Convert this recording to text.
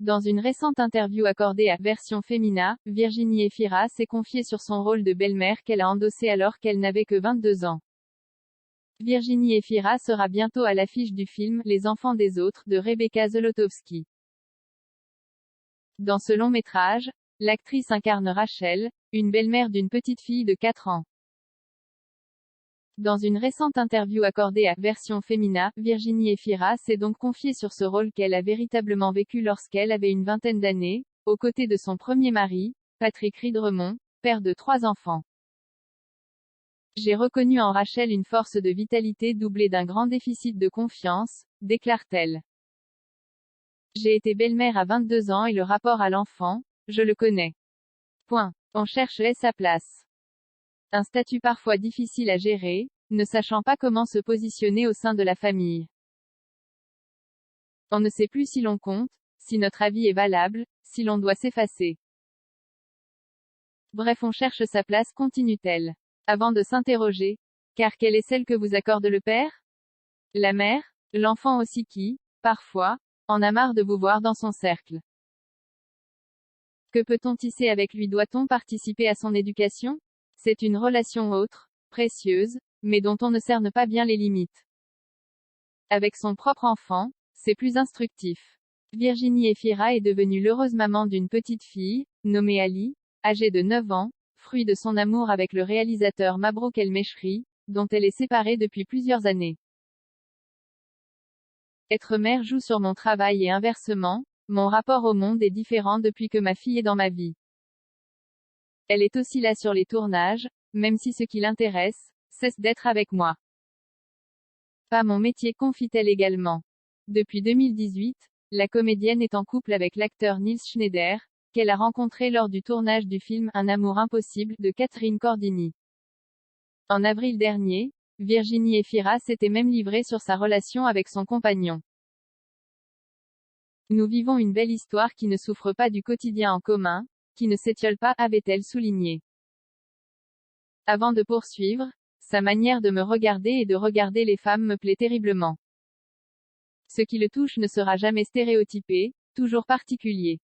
Dans une récente interview accordée à Version Femina, Virginie Efira s'est confiée sur son rôle de belle-mère qu'elle a endossé alors qu'elle n'avait que 22 ans. Virginie Efira sera bientôt à l'affiche du film Les enfants des autres de Rebecca Zlotowski. Dans ce long métrage, l'actrice incarne Rachel, une belle-mère d'une petite fille de 4 ans. Dans une récente interview accordée à Version Femina, Virginie Efira s'est donc confiée sur ce rôle qu'elle a véritablement vécu lorsqu'elle avait une vingtaine d'années, aux côtés de son premier mari, Patrick Ridremont, père de 3 enfants. J'ai reconnu en Rachel une force de vitalité doublée d'un grand déficit de confiance, déclare-t-elle. J'ai été belle-mère à 22 ans et le rapport à l'enfant, je le connais. Point. On cherchait sa place. Un statut parfois difficile à gérer, ne sachant pas comment se positionner au sein de la famille. On ne sait plus si l'on compte, si notre avis est valable, si l'on doit s'effacer. Bref, on cherche sa place, continue-t-elle. Avant de s'interroger, car quelle est celle que vous accorde le père? La mère? L'enfant aussi qui, parfois, en a marre de vous voir dans son cercle. Que peut-on tisser avec lui? Doit-on participer à son éducation? C'est une relation autre, précieuse, mais dont on ne cerne pas bien les limites. Avec son propre enfant, c'est plus instructif. Virginie Efira est devenue l'heureuse maman d'une petite fille, nommée Ali, âgée de 9 ans, fruit de son amour avec le réalisateur Mabrouk El Mechri, dont elle est séparée depuis plusieurs années. Être mère joue sur mon travail et inversement, mon rapport au monde est différent depuis que ma fille est dans ma vie. Elle est aussi là sur les tournages, même si ce qui l'intéresse, cesse d'être avec moi. Pas mon métier, confie-t-elle également. Depuis 2018, la comédienne est en couple avec l'acteur Nils Schneider, qu'elle a rencontré lors du tournage du film Un amour impossible de Catherine Cordini. En avril dernier, Virginie Efira s'était même livrée sur sa relation avec son compagnon. Nous vivons une belle histoire qui ne souffre pas du quotidien en commun, qui ne s'étiole pas, avait-elle souligné. Avant de poursuivre, sa manière de me regarder et de regarder les femmes me plaît terriblement. Ce qui le touche ne sera jamais stéréotypé, toujours particulier.